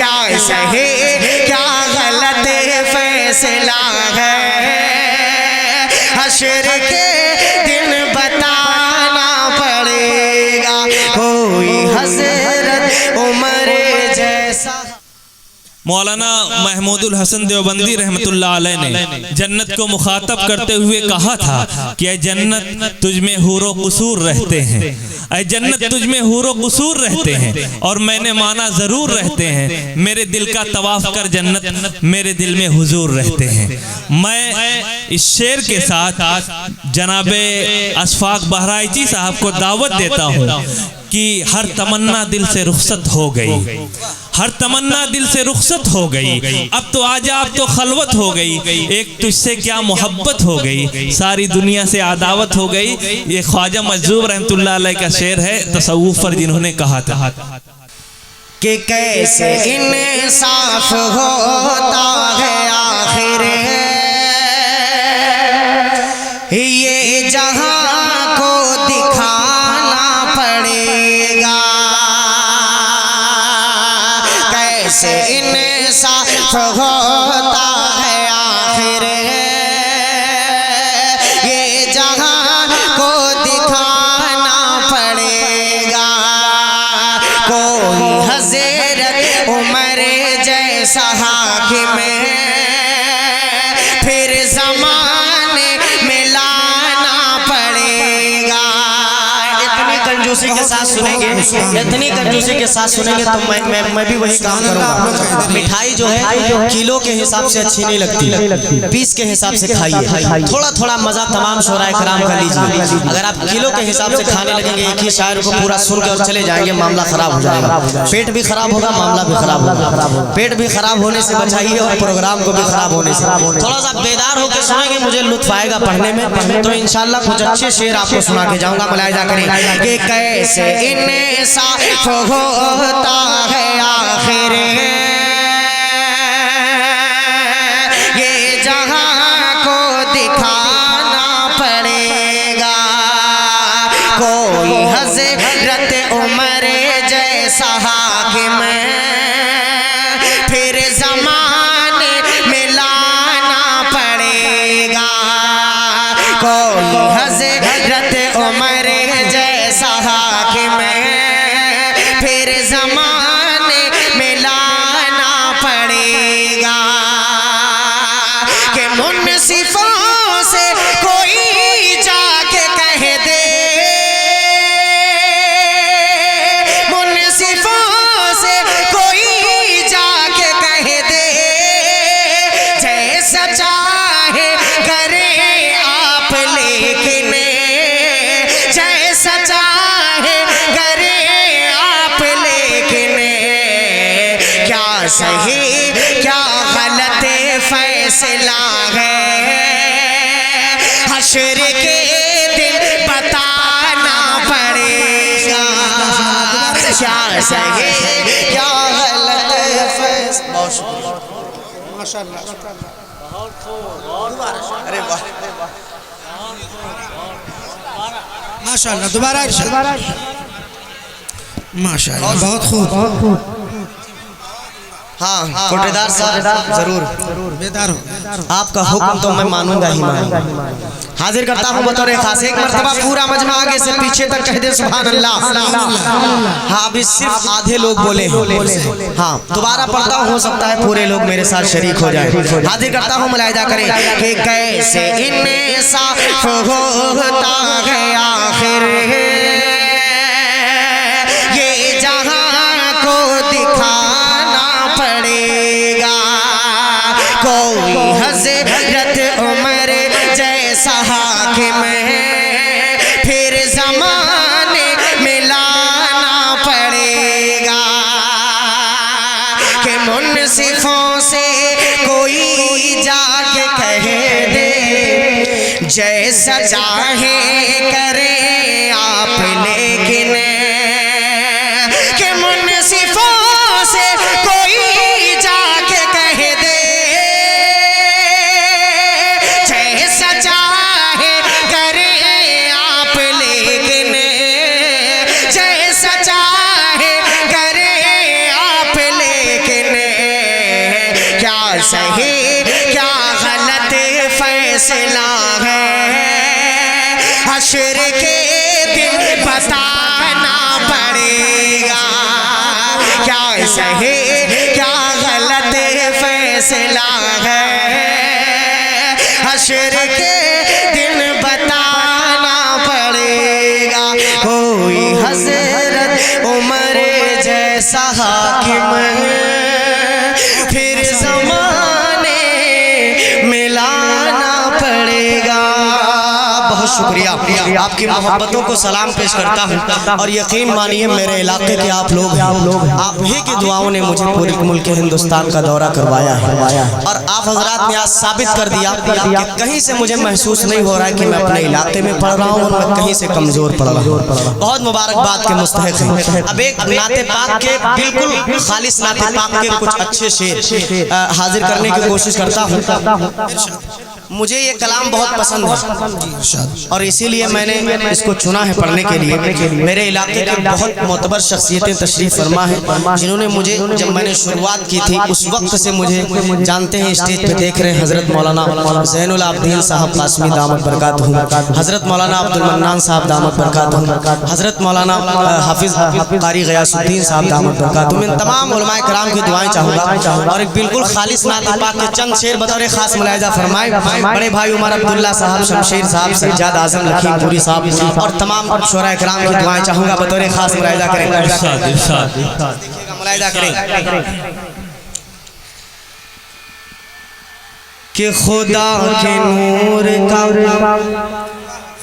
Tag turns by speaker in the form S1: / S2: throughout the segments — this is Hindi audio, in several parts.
S1: क्या सही क्या गलत फैसला है, हश्र के दिन बताना पड़ेगा। कोई हज़रत उमर जैसा।
S2: मौलाना महमूदुल हसन देवबंदी रहमतुल्लाह अलैह ने जन्नत को मुखातब करते हुए कहा था कि ऐ जन्नत तुझ में हूरो कुसूर रहते हैं, ऐ जन्नत तुझ में हूरो कुसूर रहते हैं, और मैंने माना जरूर रहते हैं। मेरे दिल का तवाफ कर जन्नत, मेरे दिल में हुजूर रहते हैं। मैं इस शेर के साथ जनाबे अशफाक बहराइची साहब को दावत देता हूँ कि हर तमन्ना दिल से रुखसत हो गई, हर तमन्ना दिल से रुखसत हो गई। अब तो आजा, अब तो खलवत हो गई, एक तुझसे क्या मोहब्बत हो गई, सारी दुनिया से आदावत हो गई। ये ख्वाजा मजदूब रहमतुल्लाह अलैह का शेर है तसव्वुफ पर, जिन्होंने कहा था
S1: कि कैसे इंसाफ होता है आखिर ये जहां को दिखाना पड़ेगा। कैसे इंसाफ होता है आखिर ये जहां को दिखाना पड़ेगा। कोई हज़रत उमर जैसा हाकिम फिर ज़माने में लाना पड़ेगा। इतनी कंजूसी के साथ सुनेंगे, इतनी कंजूसी के साथ सुनेंगे तो मैं भी वही काम करूँगा। मिठाई जो है किलो के हिसाब से अच्छी नहीं लगती, पीस के हिसाब से खाइए। थोड़ा थोड़ा मज़ा तमाम शोराए कराम कर लीजिए। अगर आप किलो के हिसाब से खाने लगेंगे, एक ही शायर को पूरा सुन के और चले जाएंगे, मामला ख़राब हो जाएगा। पेट भी ख़राब होगा, मामला भी ख़राब होगा। पेट भी ख़राब होने से बचाइए और प्रोग्राम को भी ख़राब होने से। थोड़ा सा बेदार होकर सुनेंगे, मुझे लुत्फ़ आएगा पढ़ने में, तो इंशाल्लाह कुछ अच्छे शेर आपको सुना के जाऊँगा। मुलाहिज़ा करें कि कैसे इंसाफ होता है आखिर ये जहां को दिखाना पड़ेगा। कोई हज़रत उमर जैसा हाकिम फिर ज़माने में लाना पड़ेगा। कोई हज़रत उमर जैसा हाकिम फिर ज़माने में लाना पड़ेगा। कि मुनसिफों से कोई जाके कह दे, मुनसिफों से कोई जाके कह दे, जैसा चाहे करे आप, लेकिन जैसा चाहे करे आप, लेकिन क्या सही क्या गलत फैसला है, हश्र के दिन बताना पड़ेगा। क्या सही क्या गलत फैसला। बहुत शुक्रिया, माशाअल्लाह। अरे वाह माशाअल्लाह, दोबारा माशाअल्लाह, बहुत खूब। हाँ कोटेदार साहब, जरूर बेदार हो, आपका हुक्म तो मैं मानूंगा ही मानूंगा। हाजिर करता हूँ बतौर खास, एक मर्तबा पूरा मजमा आगे से पीछे तक कह दे सुभान अल्लाह। हाँ अभी सिर्फ आधे लोग बोले हैं, हाँ दोबारा पढ़ता हूँ, हो सकता है पूरे लोग मेरे साथ शरीक हो जाए। हाजिर करता हूँ, मुलाहिज़ा करें कि कैसे इंसाफ होता है आखिर ये जहां को दिखाना पड़ेगा। कोई हज़रत उमर जैसा हाकिम फिर ज़माने में लाना पड़ेगा। कि मुनसिफों से कोई जाके कह दे, जैसा चाहे करे आप, लेकिन कि मुनसिफों से कोई जाके कह दे, जैसा चाहे करे आप, लेकिन जैसा चाहे करे आप, लेकिन सही क्या गलत फैसला है, हश्र के दिन बताना पड़ेगा। क्या सही क्या गलत फैसला है, हश्र के दिन बताना पड़ेगा। कोई हज़रत उमर जैसा हाकिम फिर ज़माने में लाना पड़ेगा। बहुत शुक्रिया, आपकी मोहब्बतों को सलाम पेश करता हूँ और यकीन मानिए मेरे इलाके के आप लोग आप ही की दुआओं ने मुझे पूरे मुल्क हिंदुस्तान का दौरा करवाया है और आप हजरात ने आज साबित कर दिया कि कहीं से मुझे महसूस नहीं हो रहा है कि मैं अपने इलाके में पढ़ रहा हूँ और मैं कहीं से कमज़ोर पढ़ रहा हूँ। बहुत मुबारकबाद के मुस्तहिक हैं। अब एक नाते पाक के बिल्कुल खालिस नाते पाक के कुछ अच्छे शेर हाजिर करने की कोशिश करता हूँ। मुझे ये कलाम बहुत पसंद है और इसीलिए मैंने इसको चुना है पढ़ने के लिए। मेरे इलाके के बहुत मोतबर शख्सियतें तशरीफ़ फरमा है जिन्होंने मुझे, जब मैंने शुरुआत की थी उस वक्त से मुझे जानते हैं, स्टेज पे देख रहे हैं हज़रत मौलाना ज़ैनुल आबिदीन साहब कासमी दामत बरकातहू, हज़रत मौलाना अब्दुल मन्नान साहब दामत बरकातहू, हज़रत मौलाना हाफिज़ कारी गयासुद्दीन साहब दामत बरकातहू। मैं तमाम उलमाए कराम की दुआएं चाहूँगा और एक बिल्कुल खालिस नात पाक के चंद शेर बतौर ख़ास मुलाहिज़ा फरमाए बड़े भाई उमर अब्दुल्ला साहब, शमशेर साहब, सज्जाद आजम लखीमपुरी साहब और तमाम शुरा कराम की दुआएं चाहूँगा बतौर ख़ास मुलाहिज़ा करें। देखिएगा, मुलाहिज़ा करें कि खुदा के नूर का,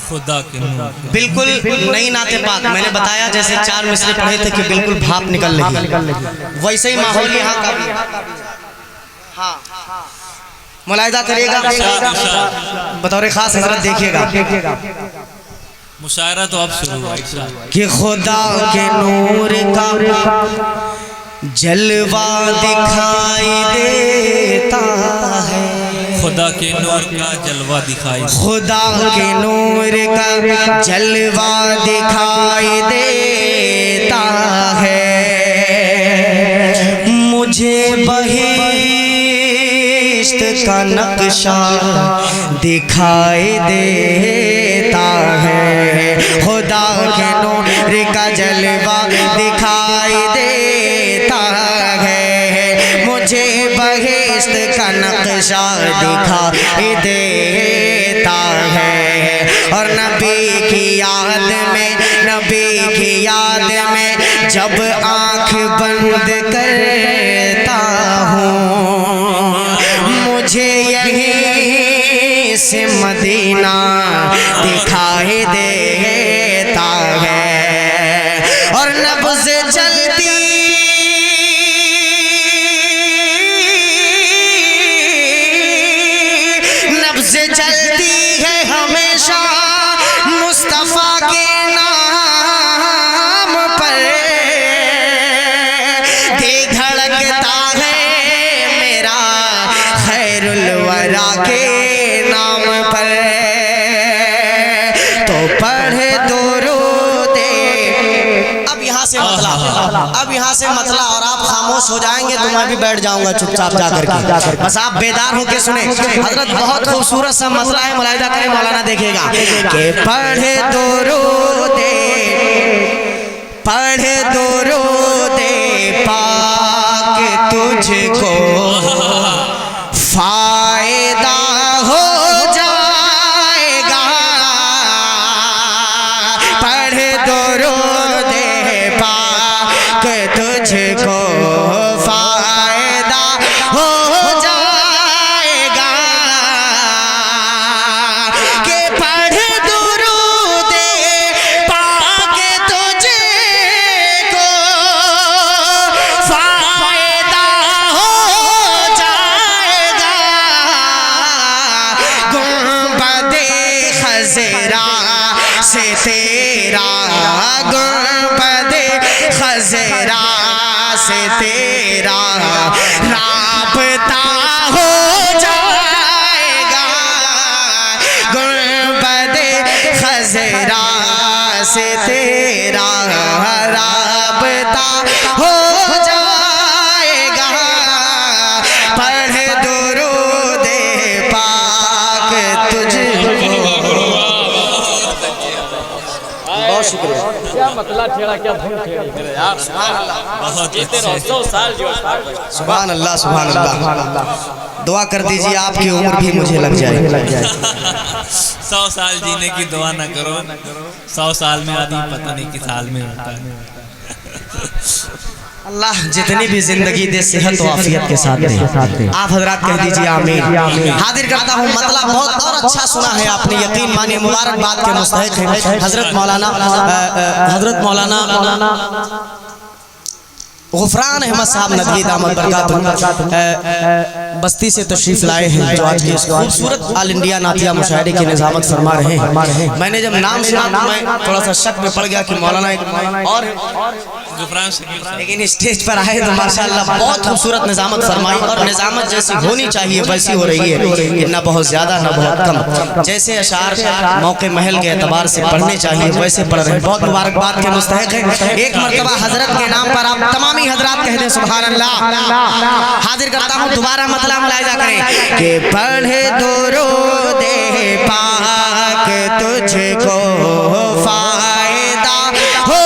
S2: खुदा के नूर,
S1: बिल्कुल नई नाते पाक मैंने बताया जैसे 4 मिसरे पढ़े थे कि बिल्कुल भाप निकल रही, वैसे ही माहौल यहाँ का भी। हाँ, मुलाहिज़ा करिएगा बतौर ख़ास हज़रत देखिएगा।
S2: मुशायरा तो अब शुरू हुआ
S1: कि खुदा के नूर का जलवा दिखाई देता है,
S2: खुदा के नूर का जलवा दिखाई,
S1: खुदा के नूर का जलवा दिखाई देता है, मुझे का नक्शा दिखाई देता है, खुदा के नूर का जलवा दिखाई देता है, मुझे बहिश्त का नक्शा दिखाई देता है। और नबी की याद में, नबी की याद में जब आँख बंद करता हूँ, मुझे यहीं से मदीना दिखाई देता है। और नब्ज़ चलती, नब्ज़ चलती है हमेशा मुस्तफ़ा के नाम पर, दिल धड़कता है मेरा खैरुल वरा के नाम पर, तो पढ़े दुरूदे। अब यहाँ से मतला, अब यहाँ से मतला और आप खामोश हो जाएंगे तो मैं भी बैठ जाऊंगा चुपचाप जाकर के, बस आप बेदार होके सुने। हजरत बहुत खूबसूरत सा मतला है, मुलाहिज़ा करें, मौलाना देखिएगा कि पढ़े दुरूदे, पढ़े दुरूदे पाक तुझको फायदा हो जाएगा, पढ़े दुरूदे पाक तुझको फायदा हो जाएगा, कि पढ़े दुरूदे पाक तुझको फायदा हो जाएगा, गुंबदे खज़रा से तेरा, गुंबदे खज़रा से तेरा राबता हो जाएगा, गुंबदे खज़रा से तेरा राबता हो जाएगा, पढ़ दो
S3: पतला छेड़ा क्या धुन छेड़ी फिर यार
S2: बहुत
S3: जीते
S2: अच्छे।
S3: रहो 100 साल जियो
S1: सुभान अल्लाह सुभान अल्लाह। दुआ कर दीजिए आपकी उम्र भी मुझे लग जाए।
S2: 100 साल जीने की दुआ ना करो, 100 साल में आदमी पता नहीं किस हाल में होता है।
S1: अल्लाह जितनी भी जिंदगी दे सेहत और आफियत के साथ दे। आप हजरात कह दीजिए आमीन। हाजिर करता हूँ मतलब बहुत और अच्छा सुना है आपने, यकीन मानिए मुबारकबाद के मुस्तहिक है हजरत मौलाना गुफरान अहमद साहब नदवी दामद बरकातुहू बस्ती से तशरीफ लाए हैं, जो आज के इस खूबसूरत ऑल इंडिया नातिया मुशायरे की निजामत फरमा रहे हैं। मैंने जब नाम सुना तो मैं थोड़ा सा शक में पड़ गया कि मौलाना एक और
S2: गुफरान शकील साहब।
S1: लेकिन स्टेज पर आए तो माशाअल्लाह बहुत खूबसूरत निजामत फरमाई, और निजामत जैसी होनी चाहिए वैसी हो रही है, ना बहुत ज्यादा ना बहुत कम। जैसे अशार मौके महल के एतबार से पढ़ने चाहिए वैसे पढ़ रहे हैं, बहुत मुबारकबाद के मुस्तहिक है। एक मरतबा हजरत के नाम पर आप तमामी हजरात कह दें सुभान अल्लाह। हाजिर करता हूँ दोबारा मतलब मुलाहिजा करें कि पढ़े दुरूदे पाक तुझको फायदा हो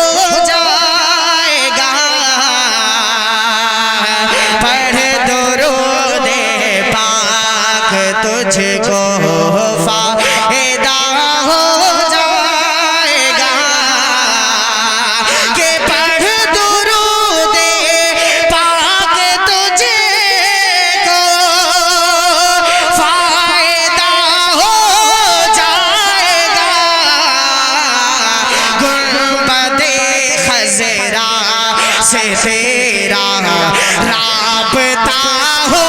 S1: जाएगा, पढ़े दुरूदे पाक तुझको फायदा हो जाएगा, कि पढ़ दुरूदे पाक तुझको फायदा हो जाएगा, गुंबदे खज़रा से तेरा राबता हो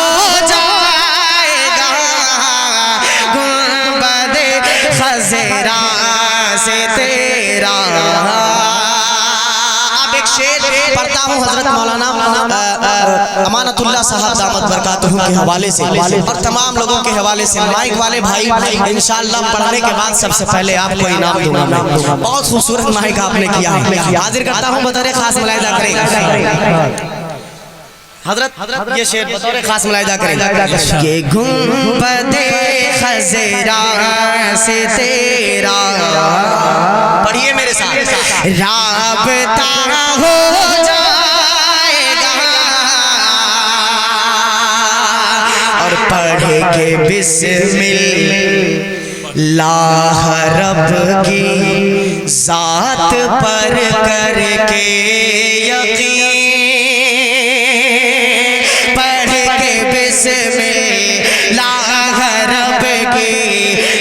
S1: जाएगा, गुंबदे खज़रा से तेरा। अब एक शेर पढ़ता हूँ हजरत मौलाना अमानतुल्लाह साहब दामत बरकातुहू के हवाले से और तमाम लोगों के हवाले से। माइक वाले भाई इंशाअल्लाह पढ़ने के बाद सबसे पहले आपको इनाम दूंगा मैं। बहुत खूबसूरत माइक आपने किया है। हाजिर करता हूँ बतौर खास मुलाहिजा करें हजरत ये शेर बतौर खास मुलाहिजा करें कि गुंबदे खज़रा से तेरा, पढ़िए मेरे साथ, राबता हो जाएगा, और पढ़ के बिस्मिल्लाह रब की जात पर करके यकीन, पढ़ के बिस्मिल्लाह रब की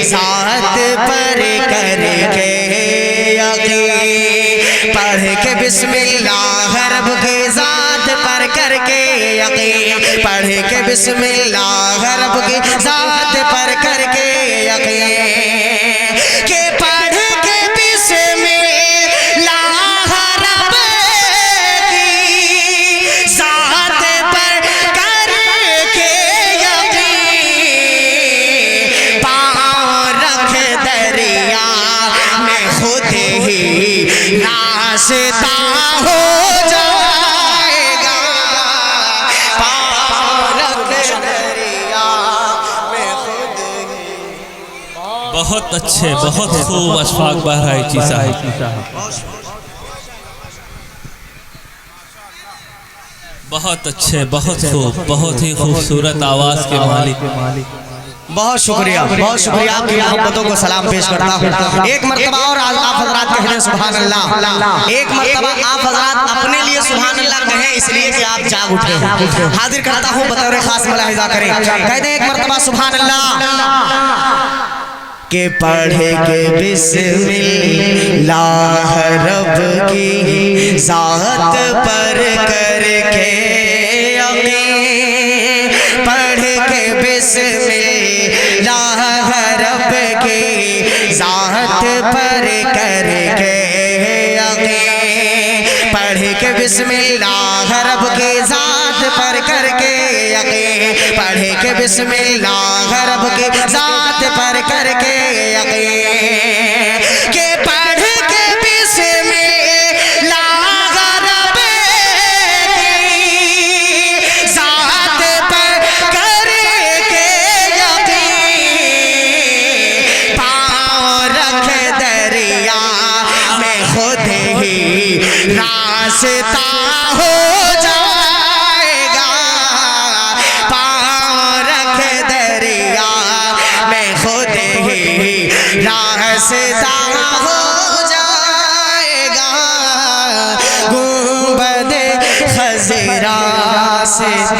S1: जात पर करके यकीन, पढ़ के बिस्मिल्लाह रब की जात पर करके यकीन, पढ़ के बिस्मिल्लाह रब की जात पर करके यकीन, के पढ़ के बिस्मिल्लाह रब की जात पर करके यकीन, पाँव रख दरिया में खुद ही रास्ता हो जाएगा, पाँव रख दरिया में खुद ही।
S2: बहुत अच्छे, बहुत खूब अशफाक बहराइची साहब, बहुत अच्छे, बहुत खूब, बहुत ही खूबसूरत आवाज के मालिक।
S1: बहुत शुक्रिया आपकी मोहब्बतों को सलाम पेश करता हूँ। एक मरतबा और आप हजरात कह दें सुभान अल्लाह। एक मरतबा आप हजरात अपने लिए सुभान अल्लाह कहें इसलिए कि आप जाग उठे हैं। हाजिर करता हूँ बतौर खास मुलाहिजा करें, कह दें एक मरतबा सुभान अल्लाह। के पढ़े के बिस्मिल्लाह रब की जात पर करके यकीन, पढ़ के बिस्मिल्लाह रब की जात पर करके यकीन, पढ़ के बिस्मिल्लाह रब की जात पर करके यकीन, पढ़ के बिस्मिल्लाह रब की जात पर करके यकीन, के पढ़ के बिस्मिल्लाह रब की जात पर करके यकीन, पाँव रख दरिया में खुद ही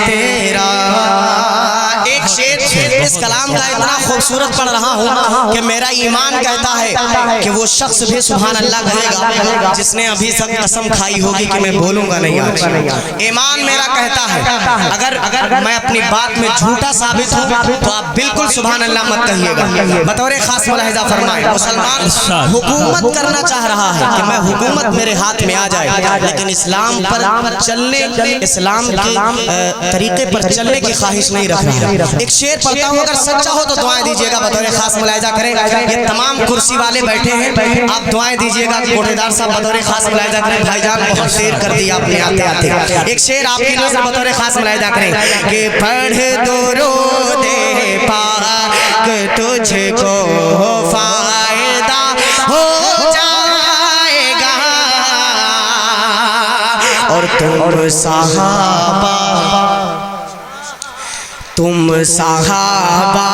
S1: तेरा। एक शेर इस कलाम का इतना खूबसूरत पढ़ रहा हूँ कि मेरा ईमान कहता है कि वो शख्स भी सुभान अल्लाह कहेगा जिसने अभी तक कसम खाई होगी कि मैं बोलूंगा नहीं आज। ईमान मेरा कहता है अगर मैं अपनी बात में झूठा साबित हूँ तो आप बिल्कुल सुभान अल्लाह मत कहिएगा। बतौर खास मुलाहिजा फरमाएं, मुसलमान हुकूमत करना चाह रहा है कि मैं हुकूमत मेरे हाथ में आ जाए, लेकिन इस्लाम पर चलने, इस्लाम के तरीके पर चलने की ख्वाहिश नहीं रख रहा है। एक शेर पढ़ता हूँ, अगर सच्चा हो तो दुआएं दीजिएगा। बतौर खास मुलाहिजा करें, ये तमाम कुर्सी वाले बैठे हैं, आप दुआएं दीजिएगा। कोठेदार साहब बतौर खास मुलाहिजा करें, भाईजान बहुत देर कर दी आपने आते आते। एक शेर आपकी नजर बतौर खास मुलाहिजा करें कि पढ़ दो रो दे पाक तुझको फायदा हो जाएगा और तुम सहाबा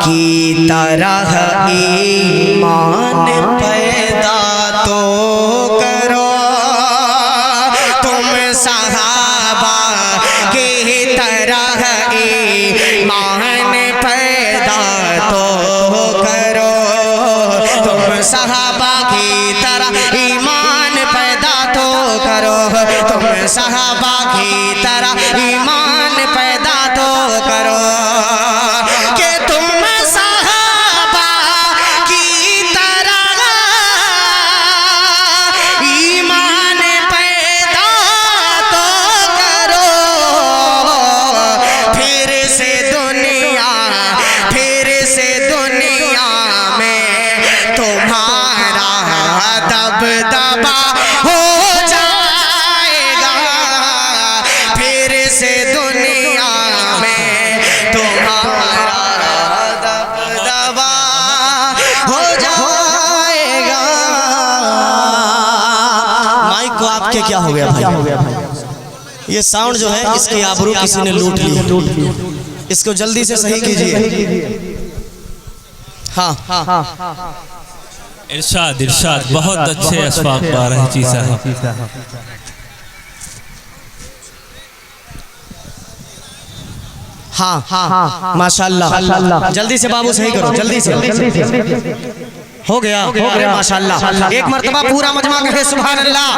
S1: की तरह ईमान पैदा तो करो। तुम सहाबा की तरह ईमान पैदा तो करो। तुम सहाबा की तरह ईमान पैदा तो करो। तुम सहाबा की तरह ईमान पैदा तो करो कि तुम सहाबा की तरह ईमान पैदा तो करो। फिर से दुनिया में तुम्हारा दबदबा हो जाएगा। फिर से दुनिया में तुम्हारा दबदबा हो जाएगा। माइक को आपके क्या हो गया भाई? ये साउंड जो है इसकी आबरू किसी ने लूट ली, इसको जल्दी से सही कीजिए। हाँ
S2: इरशाद इरशाद, बहुत अच्छे अस्बाब पा रहे चीज़ है।
S1: हाँ माशाल्लाह, जल्दी से बाबू सही करो, जल्दी से हो गया माशाल्लाह। एक मर्तबा पूरा मजमा कहे सुभान अल्लाह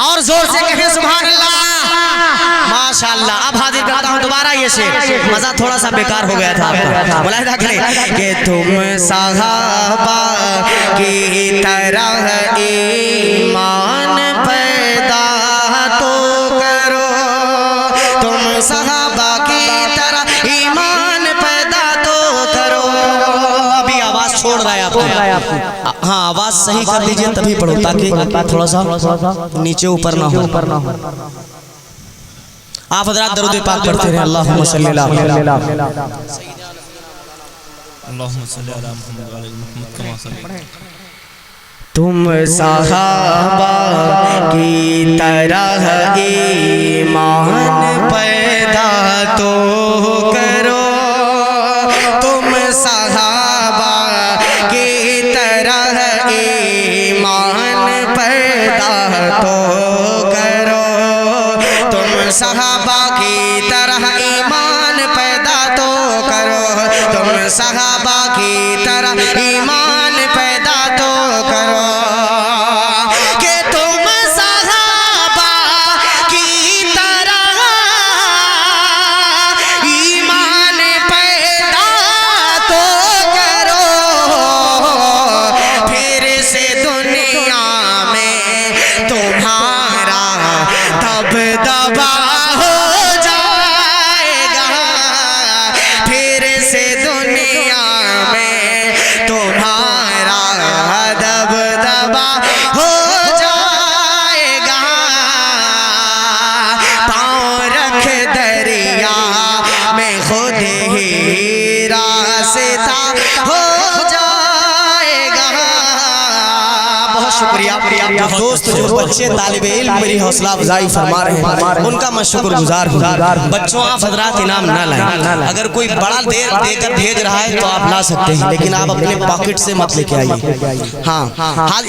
S1: और जोर से कहे सुभान अल्लाह माशाल्लाह। अब हाजिर करता हूँ दोबारा ये शेर, मजा थोड़ा सा बेकार हो गया था आपका। मुलाहिजा करें कि तुम सहाबा की तरह ईमान पैदा तो करो। तुम सहाबा की तरह ईमान पैदा तो करो। अभी आवाज छोड़ रहा है आपको। हाँ आवाज सही कर लीजिए तभी पढ़ो, ताकि थोड़ा सा नीचे ऊपर ना हो। आप हज़रात दरूद पाक पढ़ते हैं। अल्लाहुम्मा सल्ली अला तुम सहाबा की तरह ईमान पैदा तो करो। तुम सहाबा की तरह ईमान पैदा तो करो। तुम सहाबा की तरह ईमान पैदा तो करो। तुम सहाबा की तरह ईमान पैदा तो करो कि तुम सहाबा की तरह ईमान पैदा तो करो। फिर से दुनिया में तुम्हारा दबदबा हो जाएगा। फिर से दुनिया जो दोस्त जो बच्चे तालिब इल्म मेरी हौसला अफजाई फरमा रहे हैं उनका मैं शुक्रगुजार हूँ। बच्चों आप हजरात इनाम ना लाएं, अगर कोई बड़ा देकर भेज रहा है तो आप ला सकते हैं, लेकिन आप अपने पॉकेट से मत लेके आइए। हाँ,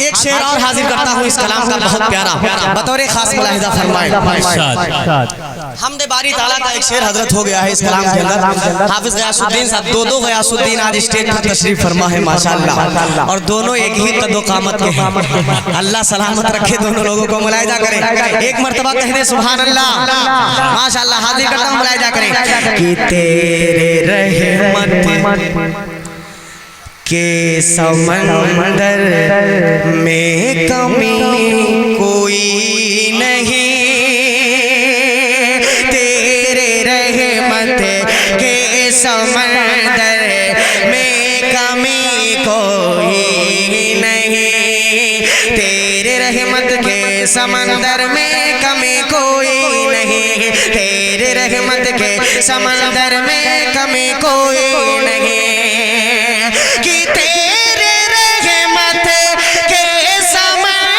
S1: एक शेर और हाजिर करता हूँ इस कलाम का बहुत प्यारा, बतौर खास मुलाहिजा फरमाएं। हमदे बारी ताला का एक शेर हजरत हो गया है इस कलाम के अंदर। हाफिज गयासुद्दीन साहब, दो गयासुद्दीन आज स्टेज पर तशरीफ फरमा है माशाअल्लाह, और दोनों एक ही कदो कामत के हैं। अल्लाह सलामत रखे दोनों लोगों को, मुलाहिजा करें, एक मर्तबा कह दे सुभान अल्लाह माशाअल्लाह। हाजिर करता हूं, मुलाहिजा करें कि तेरे रहमत के समंदर में कमी कोई नहीं, समंदर में कमी कोई नहीं, तेरे रहमत के समंदर में कमी कोई नहीं, तेरे रहमत के समंदर में कमी कोई नहीं, कि तेरे रहमत के समंदर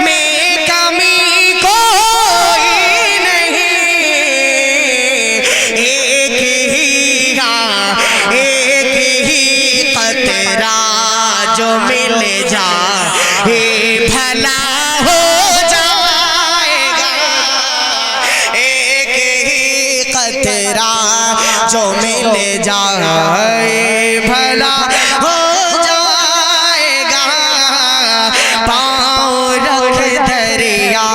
S1: में कमी कोई नहीं, एक ही कतरा जो मिल जाए भला हो जाएगा, एक ही कतरा जो मिल जाए भला हो जाएगा, पाँव रख दरिया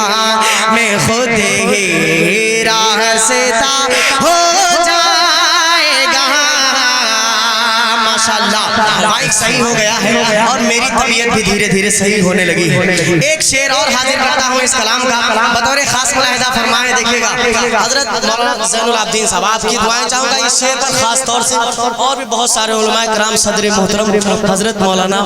S1: में खुद ही रास्ता हो माइक सही हो गया है और मेरी तबीयत भी धीरे धीरे सही होने लगी है। एक शेर और हाजिर करता हूँ इस कलाम का, बतौर खास मुलाहिजा फरमाएं। देखिएगा हजरत मौलाना ज़ैनुल आबिदीन साहब, आपकी दुआएं चाहूँगा इस शेर पर खास तौर से, और भी बहुत सारे उलमाए कराम, सदर मोहतरम हजरत मौलाना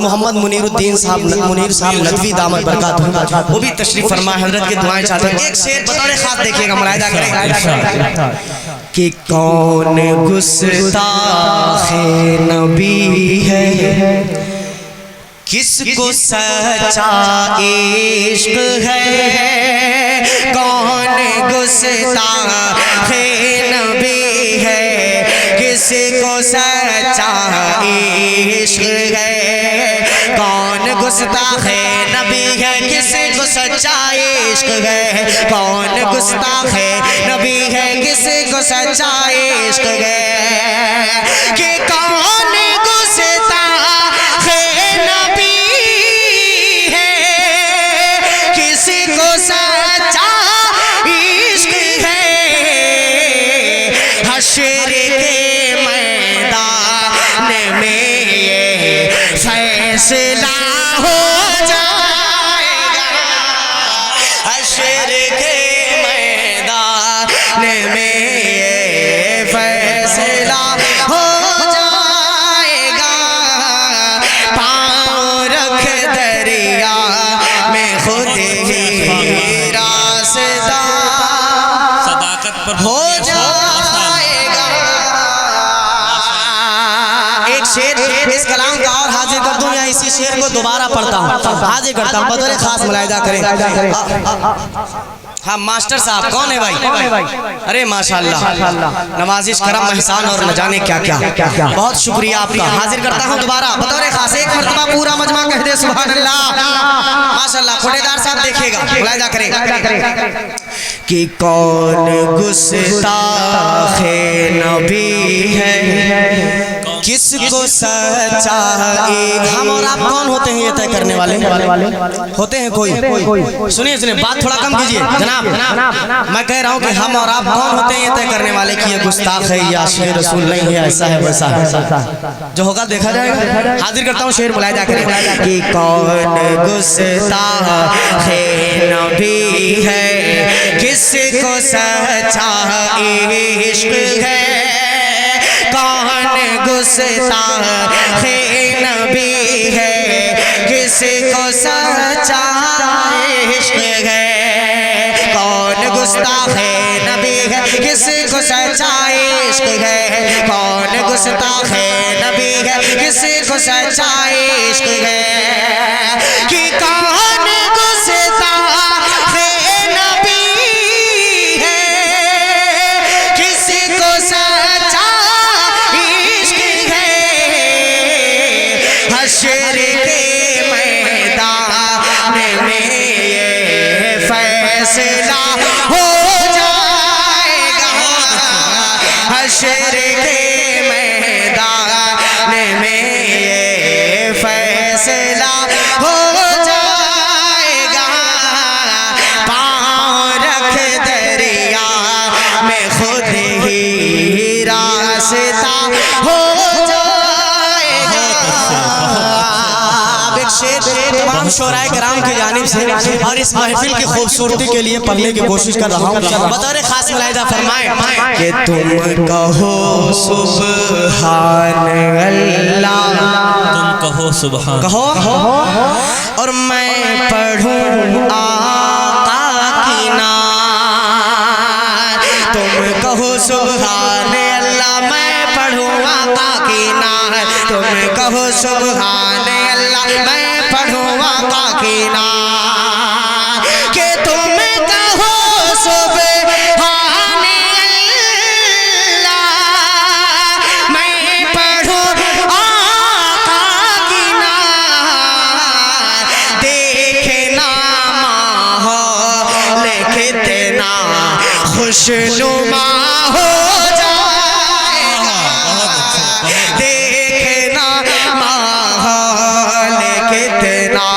S1: मोहम्मद मुनीरुद्दीन साहब, मुनीर साहब नदवी दामत बरकातहू, वो भी तशरीफ फरमाए, हजरत की दुआएं चाहते हैं। एक शेर बतौर खास देखिएगा, मुलाहिजा करें कि कौन गुस्ताखे नबी है, किसको सच्चा इश्क है, कौन गुस्ताखे नबी है, किसको सच्चा इश्क है, कौन गुस्ताखे नबी है, किसको सच्चा इश्क है, कौन गुस्ताखे नबी है, किसको सच्चा इश्क है, कि कौन गुस्ताखे नबी है, किसको सच्चा इश्क है, हश्र के मैदान में ये फैसला हो जाएगा, हश्र के मैदान में ये फैसला हो जाएगा, पाँव रख दरिया में खुद ही रास्ता
S2: सदाकत पर
S1: हो जाएगा। एक शेर इस कलाम का और हाजिर कर दूं या इसी शेर को दोबारा पढ़ता हूँ, हाजिर करता हूँ, बतौर खास मुलाहिजा करें। हाँ मास्टर साहब, कौन है भाई? अरे माशाअल्लाह, नवाजिश करम एहसान और न जाने क्या क्या, बहुत शुक्रिया आपका। हाजिर करता हूँ दोबारा बतौर खास, एक मर्तबा पूरा मजमा कह दे सुभान अल्लाह माशाअल्लाह। खुटेदार साहब देखिएगा, मुलाहिजा करें कि कौन गुस्ताखे नबी है, किसको सच्चा, हम और आप कौन होते हैं ये तय करने वाले होते हैं? कोई सुनिए सुनिए, बात थोड़ा कम कीजिए जनाब, मैं कह रहा हूँ कि हम और आप कौन होते हैं ये तय करने वाले कि ये गुस्ताख है या शेर रसूल नहीं है, ऐसा है वैसा है, जो होगा देखा जाएगा। हाजिर करता हूँ शेर, मुलाहिजा करें कि कौन गुस्ताख नबी है, किसको सच्चा इश्क है, कौन गुस्ताखे नबी है, किसको सच्चा इश्क है, कौन गुस्ताखे नबी है, किसको सच्चा इश्क है, कौन गुस्ताखे नबी है, किसको सच्चा इश्क है। कि कौन गुस्ताखे नबी है, किसको सच्चा इश्क है। हश्र के मैदान में ये फैसला हो जाएगा। हश्र के मैदान में ये फैसला हो जाएगा। पाँव रख दरिया में खुद ही रास्ता हो जाएगा। अब एक शेर तमाम शोराए कराम की जानिब से और इस महफिल की खूबसूरती के लिए पढ़ने की कोशिश कर रहा हूँ। बतौर खास मुलाहिदा फरमाए कि तुम कहो सुब्हान अल्लाह,
S2: तुम कहो सुभान,
S1: कहो और मैं पढ़ूं आका की नात। तुम कहो सुब्हान अल्लाह, मैं पढ़ूं आका की नात। तुम कहो सुब्हान अल्लाह, मैं पढ़ूं आका की नात। कि तुम कहो सुब्हान अल्लाह, मैं पढ़ूं आका की नात। देखना माहौल कितना खुशनुमा हो जाएगा। देखना माहौल कितना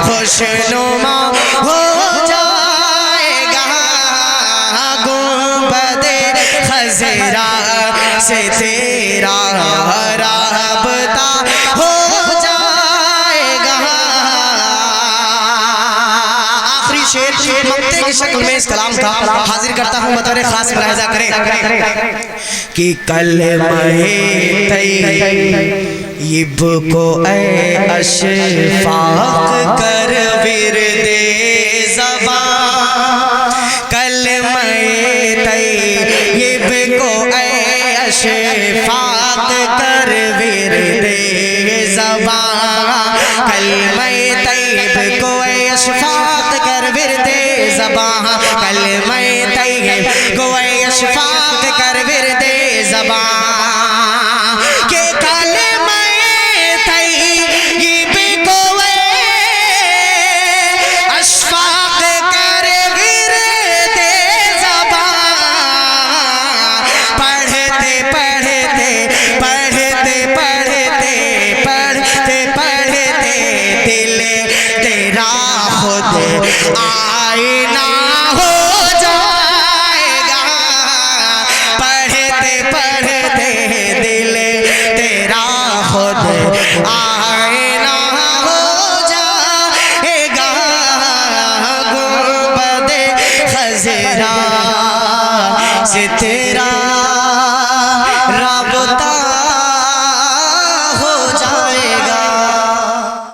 S1: खुशनुमा हो जाएगा। गुंबदे खज़रा से तेरा राबता हो जाएगा। आखिरी शेर मक्ते की शक्ल में इस कलाम का हाजिर करता हूँ, बतौर खास मुलाहिजा करें कि कलमे तैयब को ऐ अशफाक कर विरदे ज़बान। कलमे तैयब को ऐ अशफाक कर विरदे ज़बान। कलमे तैयब को ऐ अशफाक कर विरदे ज़बान। कलमे तैयब को ऐ अशफाक कर विरदे ज़बान। के कलमे तैयब को ऐ अशफाक कर विरदे ज़बान। पढ़ते पढ़ते पढ़ते पढ़ते पढ़ते पढ़ते दिल तेरा खुद आईना हो जाएगा। पढ़ते पढ़ते दिल तेरा खुद आईना हो जाएगा। गुंबदे खज़रा से तेरा